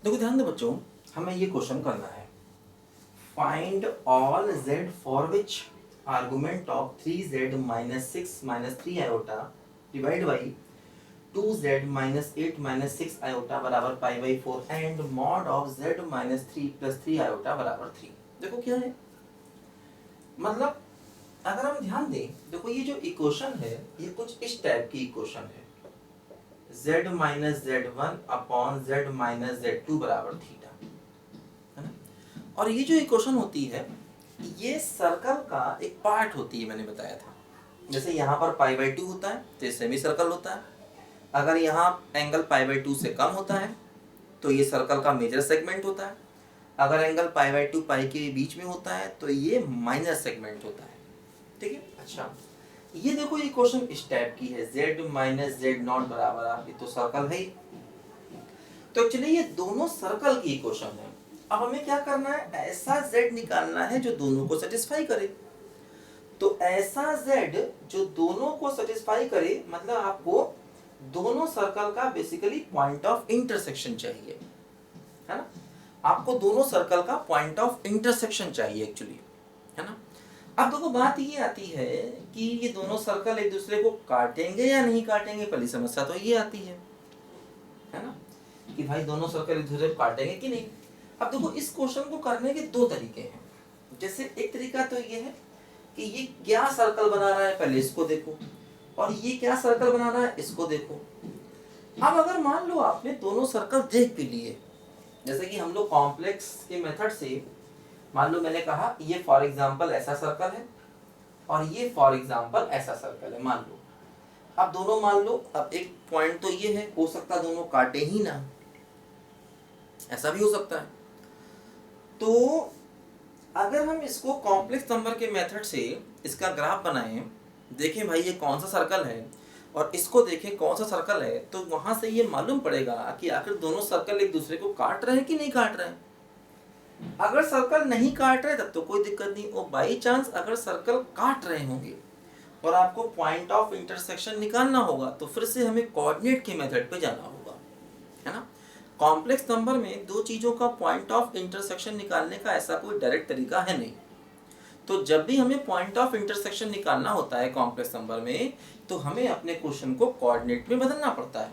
देखो ध्यान दो बच्चों, हमें ये क्वेश्चन करना है। Find all z for which argument of 3z minus 6 minus 3 iota divide by 2z minus 8 minus 6 iota बराबर pi by 4 and mod of z minus 3 plus 3 iota बराबर 3। देखो क्या है, मतलब अगर हम ध्यान दें, देखो ये जो इक्वेशन है ये कुछ इस टाइप की इक्वेशन है, z minus z1 upon z minus z2 बराबर थीटा, है ना। और ये जो इक्वेशन होती है ये सर्कल का एक पार्ट होती है, मैंने बताया था। जैसे यहाँ पर पाई बाई 2 होता है तो ये सेमी सर्कल होता है। अगर यहाँ एंगल पाई बाई 2 से कम होता है तो ये सर्कल का मेजर सेगमेंट होता है। अगर एंगल पाई बाई 2 पाई के बीच में होता है तो ये माइनर सेगमेंट होता है। ठीक है, अच्छा ये देखो ये क्वेश्चन इस टाइप की है, z माइनस जेड नॉट बराबर आप, ये तो सर्कल है ही। तो चलिए ये दोनों सर्कल की इक्वेशन है। अब हमें क्या करना है, ऐसा z निकालना है जो दोनों को सेटिस्फाई करे। तो ऐसा z जो दोनों को सेटिस्फाई करे, मतलब आपको दोनों सर्कल का बेसिकली पॉइंट ऑफ इंटरसेक्शन चाहिए, है ना। आपको दोनों सर्कल का पॉइंट ऑफ इंटरसेक्शन चाहिए एक्चुअली, है ना। अब देखो बात ये आती है कि ये दोनों सर्कल एक दूसरे को काटेंगे या नहीं काटेंगे, पहली समस्या तो ये आती है ना, कि भाई दोनों सर्कल एक दूसरे को काटेंगे कि नहीं। अब देखो इस क्वेश्चन को करने के दो तरीके हैं। जैसे एक तरीका तो ये है कि ये क्या सर्कल बना रहा है, पहले इसको देखो, और ये क्या सर्कल बना रहा है, इसको देखो। अब अगर मान लो आपने दोनों सर्कल देख भी लिए, जैसे कि हम लोग कॉम्प्लेक्स के मेथड से, मान लो मैंने कहा ये फॉर एग्जांपल ऐसा सर्कल है और ये फॉर एग्जांपल ऐसा सर्कल है, मान लो। अब दोनों मान लो, अब एक पॉइंट तो ये है, हो सकता दोनों काटे ही ना, ऐसा भी हो सकता है। तो अगर हम इसको कॉम्प्लेक्स नंबर के मेथड से इसका ग्राफ बनाएं, देखें भाई ये कौन सा सर्कल है और इसको देखें कौन सा सर्कल है, तो वहां से ये मालूम पड़ेगा कि आखिर दोनों सर्कल एक दूसरे को काट रहे हैं कि नहीं काट रहे हैं। अगर सर्कल नहीं काट रहे तब तो कोई दिक्कत नहीं, और बाई चांस अगर सर्कल काट रहे होंगे और आपको पॉइंट ऑफ इंटरसेक्शन निकालना होगा तो फिर से हमें कोऑर्डिनेट के मेथड पे जाना होगा, है ना। कॉम्प्लेक्स नंबर में दो चीज़ों का पॉइंट ऑफ इंटरसेक्शन निकालने का ऐसा कोई डायरेक्ट तरीका है नहीं। तो जब भी हमें पॉइंट ऑफ इंटरसेक्शन निकालना होता है कॉम्प्लेक्स नंबर में, तो हमें अपने क्वेश्चन को कोऑर्डिनेट में बदलना पड़ता है।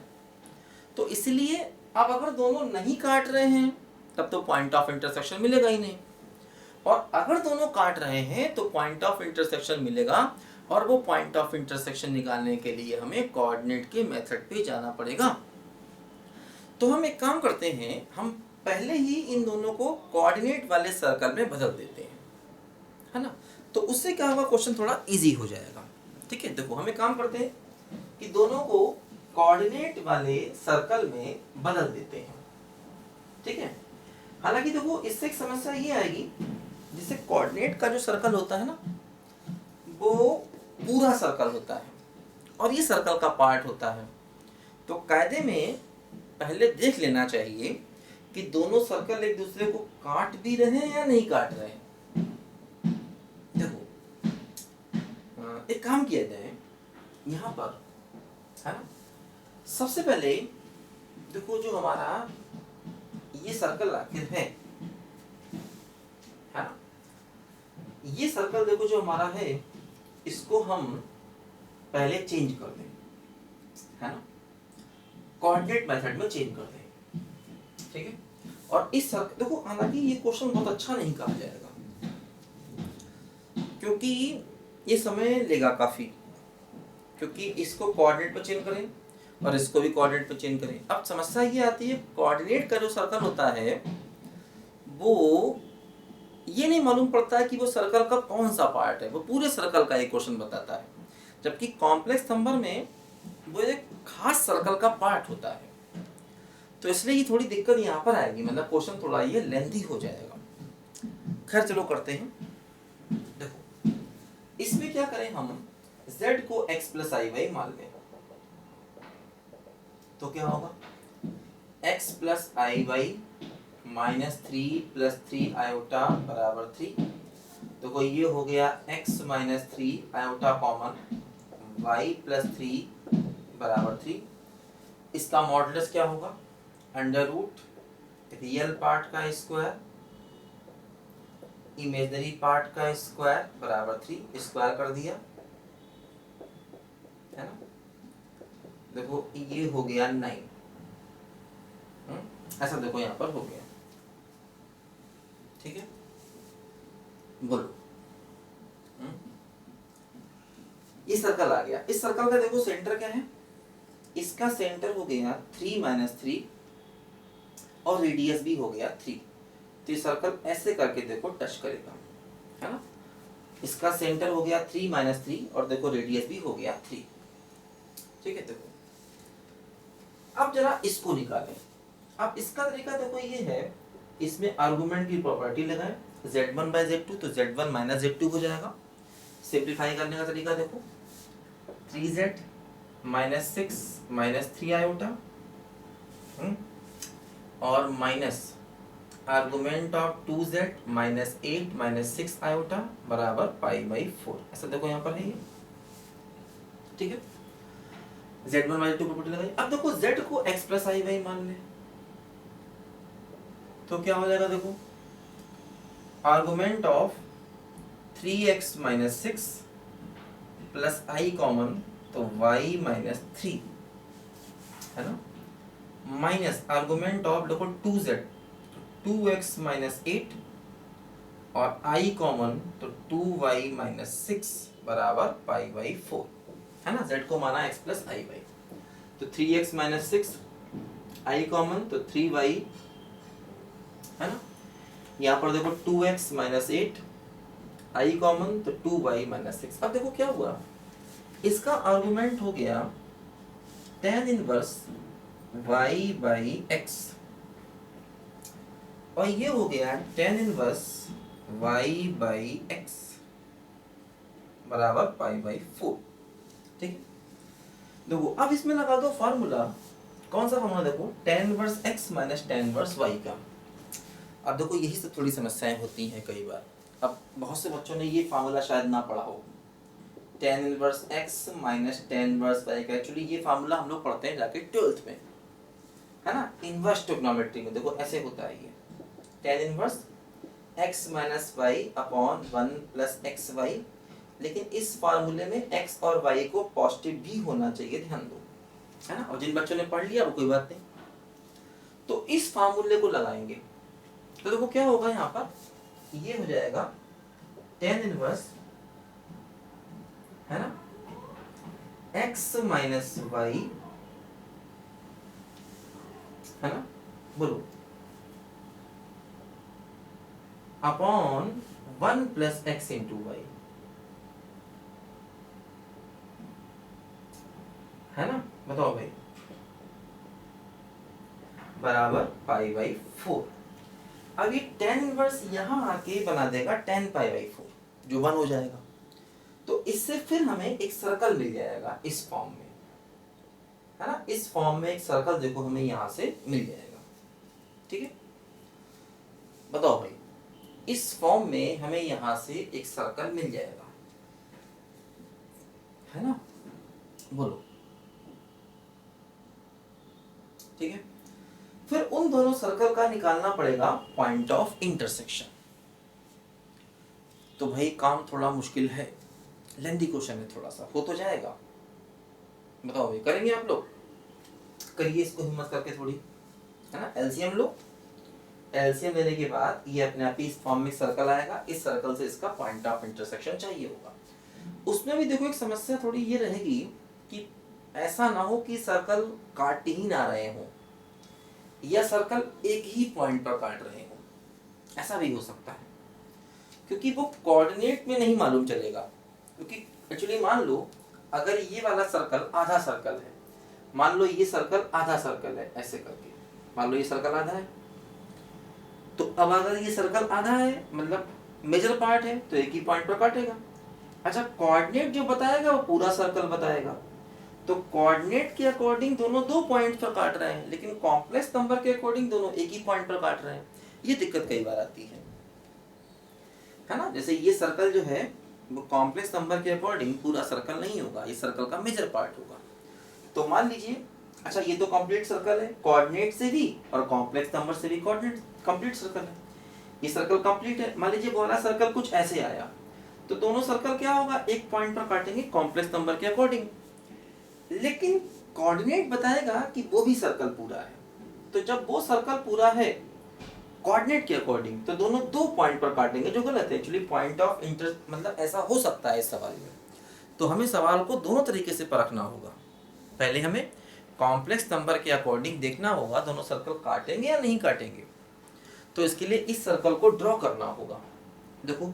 तो इसलिए अब अगर दोनों नहीं काट रहे हैं तब तो पॉइंट ऑफ इंटरसेक्शन मिलेगा ही नहीं, और अगर दोनों काट रहे हैं तो पॉइंट ऑफ इंटरसेक्शन मिलेगा, और वो पॉइंट ऑफ इंटरसेक्शन निकालने के लिए हमें कोऑर्डिनेट के मेथड पे जाना पड़ेगा। तो हम एक काम करते हैं, हम पहले ही इन दोनों को कोऑर्डिनेट वाले सर्कल में बदल देते हैं, है ना। तो उससे क्या होगा, क्वेश्चन थोड़ा इजी हो जाएगा। ठीक है, देखो हम एक काम करते हैं कि दोनों को कोऑर्डिनेट वाले सर्कल में बदल देते हैं। ठीक है, हालांकि देखो इससे एक समस्या ये आएगी, जिससे कोऑर्डिनेट का जो सर्कल होता है ना वो पूरा सर्कल होता है और ये सर्कल का पार्ट होता है। तो कायदे में पहले देख लेना चाहिए कि दोनों सर्कल एक दूसरे को काट भी रहे हैं या नहीं काट रहे हैं। देखो एक काम किया जाए यहाँ पर, है ना। सबसे पहले देखो जो हमारा ये सर्कल आखिर है ना, ये सर्कल देखो जो हमारा है, इसको हम पहले चेंज कर दें, है ना, कोऑर्डिनेट मेथड में चेंज कर दें। ठीक है, और इस सर्कल देखो, हालांकि ये क्वेश्चन बहुत अच्छा नहीं कहा जाएगा क्योंकि ये समय लेगा काफी, क्योंकि इसको कोऑर्डिनेट पे चेंज करें और इसको भी कोऑर्डिनेट पे चेंज करें। अब समस्या ये आती है, कोऑर्डिनेट का जो सर्कल होता है वो ये नहीं मालूम पड़ता है कि वो सर्कल का कौन सा पार्ट है, वो पूरे सर्कल का एक क्वेश्चन बताता है, जबकि कॉम्प्लेक्स नंबर में वो एक खास सर्कल का पार्ट होता है। तो इसलिए ये थोड़ी दिक्कत यहाँ पर आएगी, मतलब क्वेश्चन थोड़ा ये लेंथी हो जाएगा। खैर चलो करते हैं। देखो इसमें क्या करें, हम z को x प्लस आई वाई मान लें, तो क्या होगा x प्लस आई वाई माइनस 3 प्लस 3 आयोटा बराबर 3। तो कोई ये हो गया x minus 3 iota common, y plus 3 बराबर 3। इसका मॉडुलस क्या होगा, अंडर रूट रियल पार्ट का स्क्वायर इमेजिनरी पार्ट का स्क्वायर बराबर 3, स्क्वायर कर दिया है ना। देखो ये हो गया 9, ऐसा देखो यहाँ पर हो गया, ठीक है। बोलो ये सर्कल आ गया। इस सर्कल का देखो सेंटर क्या है, इसका सेंटर हो गया 3 - 3 और रेडियस भी हो गया 3। तो ये सर्कल ऐसे करके देखो टच करेगा, है ना। इसका सेंटर हो गया 3 - 3 और देखो रेडियस भी हो गया 3, ठीक है। देखो अब जरा इसको निकालें। अब इसका तरीका देखो ये है, इसमें आर्गुमेंट की प्रॉपर्टी लगाएं, z1/z2 तो z1 - z2 हो जाएगा। सिंप्लीफाई करने का तरीका देखो, 3z - 6 - 3 आयोटा और minus argument of 2z - 8 - 6 iota बराबर π/4। ऐसा देखो यहाँ पर है ये, ठीक है। z1/z2 प्रॉपर्टी लगाई। अब देखो z को x + i/y मान ले तो क्या हो जाएगा, देखो argument of 3x - 6 plus i common तो y - 3 है ना, माइनस आर्गुमेंट ऑफ देखो 2z 2x - 8 और i कॉमन तो 2y - 6 बराबर π/4 है ना। z को माना x + i/y तो 3x - 6 i कॉमन तो 3y है ना। यहाँ पर देखो 2x - 8 i कॉमन तो 2y - 6। अब देखो क्या हुआ, इसका आर्गुमेंट हो गया tan इनवर्स y/x और ये हो गया tan इनवर्स y/x बराबर π/4, ठीक है। देखो अब इसमें लगा दो फार्मूला, कौन सा फार्मूला, देखो tan inverse x - tan inverse y का। अब देखो यही सब थोड़ी समस्याएं होती हैं कई बार। अब बहुत से बच्चों ने ये फार्मूला शायद ना पढ़ा हो, tan inverse x - tan inverse y का। एक्चुअली ये फार्मूला हम लोग पढ़ते हैं जाके 12th में, है ना, इनवर्स ट्रिग्नोमेट्री में। देखो ऐसे होता है ये, tan inverse x - y upon 1 + xy, लेकिन इस फार्मूले में x और y को पॉजिटिव भी होना चाहिए, ध्यान दो, है ना। और जिन बच्चों ने पढ़ लिया वो कोई बात नहीं, तो इस फार्मूले को लगाएंगे तो देखो क्या होगा, यहाँ पर ये हो जाएगा tan इनवर्स है ना x - y है ना, बोलो अपॉन 1 + x × y है ना, बताओ भाई, बराबर π/4। अब ये tan इनवर्स यहाँ आके बना देगा tan π/4 जो 1 हो जाएगा। तो इससे फिर हमें एक सर्कल मिल जाएगा इस फॉर्म में, है ना। इस फॉर्म में एक सर्कल देखो हमें यहाँ से मिल जाएगा, ठीक है। बताओ भाई, इस फॉर्म में हमें यहाँ से एक सर्कल मिल जाएगा, है ना, बोलो, ठीक है। फिर उन दोनों सर्कल का निकालना पड़ेगा पॉइंट ऑफ इंटरसेक्शन। तो भाई काम थोड़ा मुश्किल है, लेंथी क्वेश्चन है, थोड़ा सा हो तो जाएगा। बताओ भाई, करेंगे आप लोग, करिए इसको हिम्मत करके थोड़ी, है ना। एलसीएम लो, एलसीएम लेने के बाद ये अपने आप ही इस फॉर्म में सर्कल आएगा, इस सर्कल से इसका पॉइंट ऑफ इंटरसेक्शन चाहिए होगा। उसमें भी देखो एक समस्या थोड़ी ये रहेगी कि ऐसा ना हो कि सर्कल काट ही ना रहे हो या सर्कल एक ही पॉइंट पर काट रहे हो, ऐसा भी हो सकता है, क्योंकि वो कोऑर्डिनेट में नहीं मालूम चलेगा। क्योंकि एक्चुअली मान लो अगर ये वाला सर्कल आधा सर्कल है, मान लो ये सर्कल आधा सर्कल है, ऐसे करके मान लो ये सर्कल आधा है, तो अब अगर ये सर्कल आधा है मतलब मेजर पार्ट है तो एक ही पॉइंट पर काटेगा। अच्छा, कोऑर्डिनेट जो बताएगा वो पूरा सर्कल बताएगा, तो कोऑर्डिनेट के अकॉर्डिंग दोनों 2 पॉइंट पर काट रहे हैं, लेकिन कॉम्प्लेक्स नंबर के अकॉर्डिंग दोनों एक ही पॉइंट पर काट रहे हैं। ये दिक्कत कई बार आती है ना। जैसे ये सर्कल जो है वो कॉम्प्लेक्स नंबर के अकॉर्डिंग पूरा सर्कल नहीं होगा, ये सर्कल का मेजर पार्ट होगा। तो मान लीजिए अच्छा ये तो कंप्लीट सर्कल है, कोऑर्डिनेट से भी और कॉम्प्लेक्स नंबर से भी कोऑर्डिनेट कंप्लीट सर्कल है, ये सर्कल कंप्लीट है। मान लीजिए वाला सर्कल कुछ ऐसे आया, तो दोनों सर्कल क्या होगा, एक पॉइंट पर काटेंगे कॉम्प्लेक्स नंबर के अकॉर्डिंग, लेकिन कोऑर्डिनेट बताएगा कि वो भी सर्कल पूरा है। तो जब वो सर्कल पूरा है कोऑर्डिनेट के अकॉर्डिंग, तो दोनों दो पॉइंट पर काटेंगे, जो गलत है। एक्चुअली पॉइंट ऑफ इंटर मतलब ऐसा हो सकता है इस सवाल में, तो हमें सवाल को दोनों तरीके से परखना होगा। पहले हमें कॉम्प्लेक्स नंबर के अकॉर्डिंग देखना होगा दोनों सर्कल काटेंगे या नहीं काटेंगे, तो इसके लिए इस सर्कल को ड्रॉ करना होगा। देखो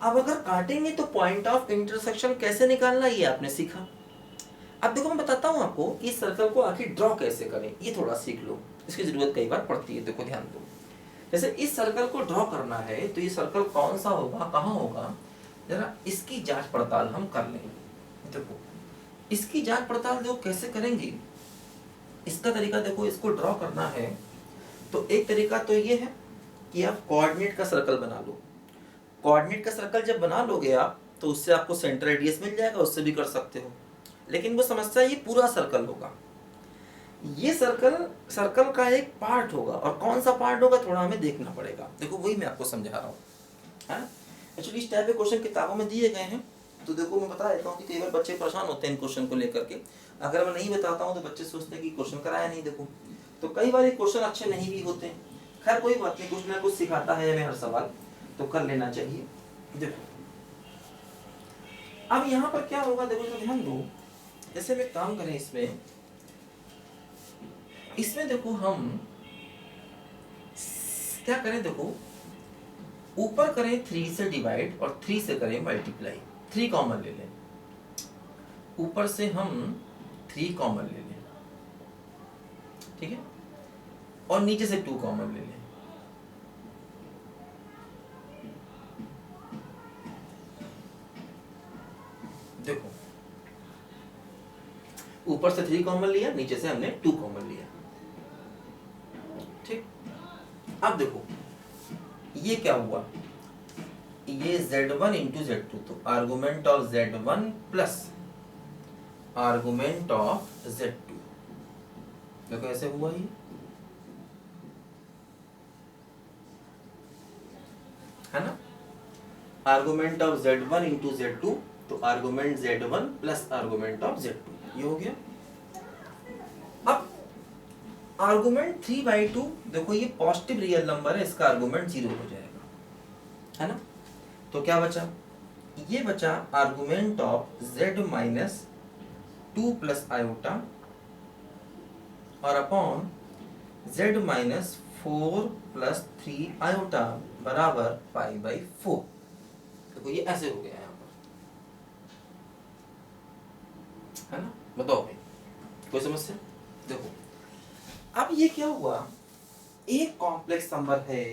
अब अगर काटेंगे तो पॉइंट ऑफ इंटरसेक्शन कैसे निकालना ये आपने सीखा। अब देखो मैं बताता हूँ आपको कि इस सर्कल को आखिर ड्रॉ कैसे करें, ये थोड़ा सीख लो, इसकी जरूरत कई बार पड़ती है। देखो ध्यान दो, जैसे इस सर्कल को ड्रॉ करना है तो ये सर्कल कौन सा होगा, कहाँ होगा, जरा इसकी जांच पड़ताल हम कर लें। देखो इसकी जांच पड़ताल देखो कैसे करेंगे, इसका तरीका देखो, इसको ड्रॉ करना है तो एक तरीका तो ये है कि आप कोऑर्डिनेट का सर्कल बना लो। कोऑर्डिनेट का सर्कल जब बना लोगे आप, तो उससे आपको सेंटर रेडियस मिल जाएगा, उससे भी कर सकते हो। लेकिन वो समस्या ये पूरा सर्कल होगा, ये सर्कल का एक पार्ट होगा, और कौन सा पार्ट होगा थोड़ा हमें देखना पड़ेगा। देखो वही मैं आपको समझा रहा हूँ, है ना। एक्चुअली इस टाइप के क्वेश्चन किताबों में दिए गए हैं, तो देखो मैं बता देता हूँ कि कई बार बच्चे परेशान होते हैं इन क्वेश्चन को लेकर के। अगर मैं नहीं बताता हूँ तो बच्चे सोचते हैं कि क्वेश्चन कराया नहीं। देखो तो कई बार ये क्वेश्चन अच्छे नहीं भी होते हैं, खैर कोई बात नहीं, कुछ ना कुछ सिखाता है हमें हर सवाल, तो कर लेना चाहिए। देखो अब यहाँ पर क्या होगा, देखो तो ध्यान दो, जैसे मैं काम करें इसमें देखो हम क्या करें, देखो ऊपर करें 3 से डिवाइड और 3 से करें मल्टीप्लाई, 3 कॉमन ले लें, ऊपर से हम 3 कॉमन ले लें, ठीक है, और नीचे से 2 कॉमन ले लें। देखो ऊपर से 3 कॉमन लिया, नीचे से हमने 2 कॉमन लिया, ठीक। अब देखो ये क्या हुआ, ये Z1 इंटू Z2, तो argument of Z1 plus argument of Z2, देखो ऐसे हुआ ये, है ना। Argument of Z1 into Z2, तो argument Z1 plus argument of Z2, ये हो गया। अब आर्गुमेंट 3/2, देखो ये पॉजिटिव रियल नंबर है, इसका आर्गुमेंट 0 हो जाएगा, है ना। तो क्या बचा, ये बचा argument of Z minus 2 plus iota और अपॉन Z माइनस 4 प्लस 3 आयोटा बराबर 5/4। देखो ये ऐसे हो गया यहाँ पर, है ना। बताओ भाई कोई समस्या। देखो अब ये क्या हुआ, एक कॉम्प्लेक्स नंबर है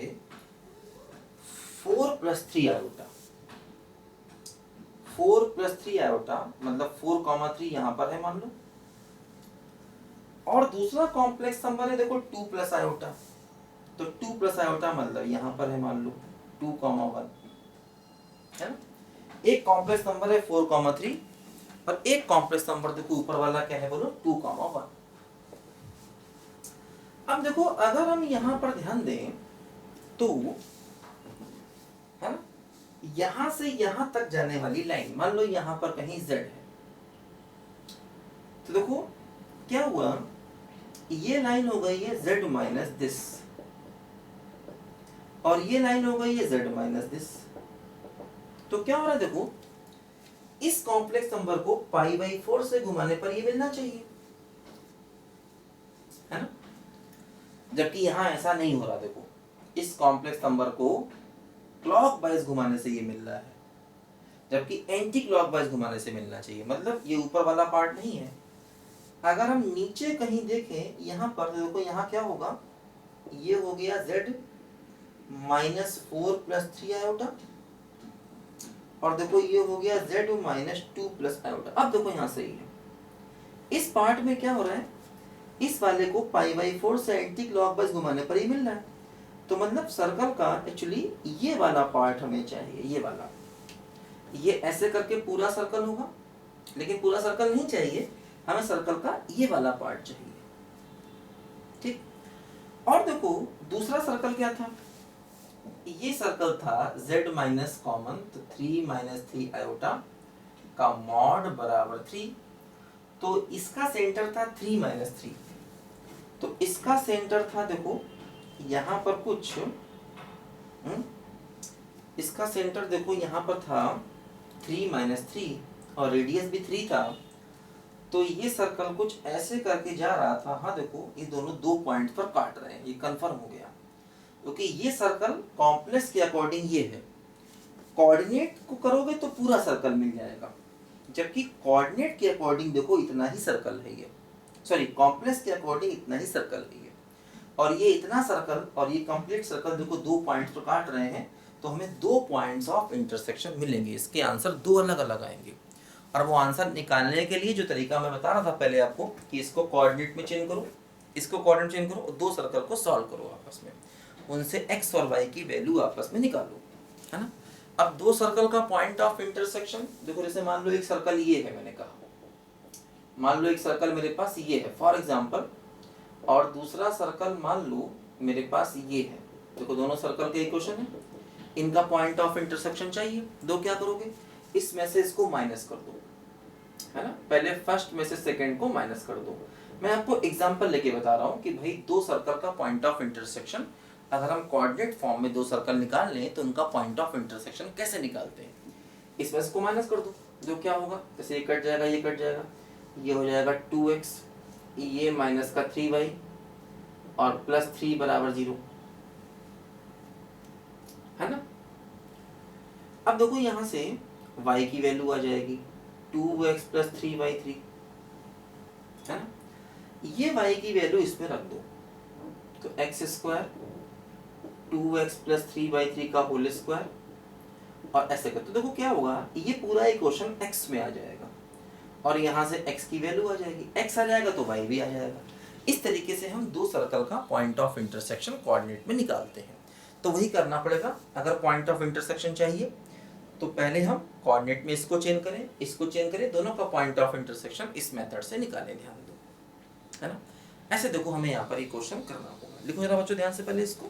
4 प्लस 3 आयोटा, 4 प्लस 3 आयोटा मतलब 4,3 यहाँ पर है मान लो, और दूसरा कॉम्प्लेक्स नंबर है देखो 2 प्लस आयोटा, तो 2 प्लस आयोटा मतलब यहाँ पर है मान लो 2,1, है ना। एक कॉम्प्लेक्स नंबर है 4,3 और एक कॉम्प्लेक्स नंबर देखो ऊपर वाला क्या है बोलो 2,1। अब देखो अगर हम यहाँ पर ध्यान दें तो, है ना, यहां से यहां तक जाने वाली लाइन मान लो यहां पर कहीं Z है, तो देखो क्या हुआ, ये लाइन हो गई है Z माइनस दिस, और ये लाइन हो गई है Z माइनस दिस। तो क्या हो रहा है, देखो इस कॉम्प्लेक्स नंबर को π/4 से घुमाने पर ये मिलना चाहिए, है ना, जबकि यहां ऐसा नहीं हो रहा। देखो इस कॉम्प्लेक्स नंबर को क्लॉकवाइज घुमाने से ये मिल रहा है, जबकि एंटी क्लॉकवाइज घुमाने से मिलना चाहिए, मतलब ये ऊपर वाला पार्ट नहीं है। अगर हम नीचे कहीं देखें यहाँ पर, देखो यहाँ क्या होगा, ये हो गया Z माइनस 4 प्लस 3 आयोटा, और देखो ये हो गया Z माइनस 2 प्लस आयोटा। अब देखो यहाँ सही है, इस पार्ट में क्या हो रहा है, इस वाले को π/4 से एंटी क्लॉकवाइज घुमाने पर ही मिल रहा है, तो मतलब सर्कल का एक्चुअली ये वाला पार्ट हमें चाहिए, ये वाला, ये ऐसे करके पूरा सर्कल होगा, लेकिन पूरा सर्कल नहीं चाहिए हमें, सर्कल का ये वाला पार्ट चाहिए। और देखो दूसरा सर्कल क्या था, ये सर्कल था z माइनस कॉमन, तो 3 माइनस 3 आयोटा का मॉड बराबर 3, तो इसका सेंटर था 3 माइनस 3, तो इसका सेंटर था देखो यहाँ पर कुछ इसका सेंटर देखो यहाँ पर था 3 माइनस 3 और रेडियस भी 3 था, तो ये सर्कल कुछ ऐसे करके जा रहा था। हाँ देखो ये दोनों दो पॉइंट पर काट रहे हैं, ये कंफर्म हो गया, क्योंकि ये सर्कल कॉम्प्लेक्स के अकॉर्डिंग ये है, कोऑर्डिनेट को करोगे तो पूरा सर्कल मिल जाएगा, जबकि कोऑर्डिनेट के अकॉर्डिंग देखो इतना ही सर्कल है ये, सॉरी कॉम्प्लेक्स के अकॉर्डिंग इतना ही सर्कल है ये, और ये इतना सर्कल और ये कंप्लीट सर्कल देखो दो पॉइंट्स पर काट रहे हैं, तो हमें दो पॉइंट्स ऑफ इंटरसेक्शन मिलेंगे, इसके आंसर दो अलग अलग आएंगे। और वो आंसर निकालने के लिए जो तरीका मैं बता रहा था पहले आपको कि इसको कोऑर्डिनेट में चेंज करो, इसको कोऑर्डिनेट चेंज करो और दो सर्कल को सॉल्व करो आपस में, उनसे x और y की वैल्यू आपस में निकालो, है ना। अब दो सर्कल का पॉइंट ऑफ इंटरसेक्शन देखो, जैसे मान लो एक सर्कल ये है, मैंने कहा मान लो एक सर्कल मेरे पास ये है फॉर एग्जांपल, और दूसरा सर्कल मान लो मेरे पास ये है, देखो दोनों सर्कल के इक्वेशन है, इनका पॉइंट ऑफ इंटरसेक्शन चाहिए, दो क्या करोगे, इसमें से इसको माइनस कर दो, है ना, पहले फर्स्ट में से सेकंड को माइनस कर दो। मैं आपको एग्जांपल लेके बता रहा हूँ कि भाई दो सर्कल का पॉइंट ऑफ इंटरसेक्शन अगर हम कोऑर्डिनेट फॉर्म में दो सर्कल निकाल लें तो उनका पॉइंट ऑफ इंटरसेक्शन कैसे निकालते हैं। इसमें से को माइनस कर दो, जो क्या होगा, जैसे ये कट जाएगा, ये कट जाएगा, ये हो जाएगा 2x, ये माइनस का 3y और प्लस 3 बराबर 0, है ना। अब देखो यहाँ से y की वैल्यू आ जाएगी 2x प्लस 3y3, है ना, ये y की वैल्यू इसमें रख दो, तो x square 2x plus 3y3 का होल स्क्वायर, और ऐसे कर तो देखो क्या होगा, ये पूरा इक्वेशन x में आ जाएगा और यहाँ से x की वैल्यू आ जाएगी, x आ जाएगा तो y भी आ जाएगा। इस तरीके से हम दो सर्कल का पॉइंट ऑफ इंटरसेक्शन कोऑर्डिनेट में निकालते हैं। तो वही करना पड़ेगा, अगर पॉइंट ऑफ इंटरसेक्शन चाहिए तो पहले हम कोऑर्डिनेट में इसको चेंज करें, इसको चेंज करें, दोनों का पॉइंट ऑफ इंटरसेक्शन इस मेथड से निकालें, ध्यान दो, है ना। ऐसे देखो हमें यहाँ पर एक क्वेश्चन करना होगा, लिखो जरा बच्चों ध्यान से पहले इसको।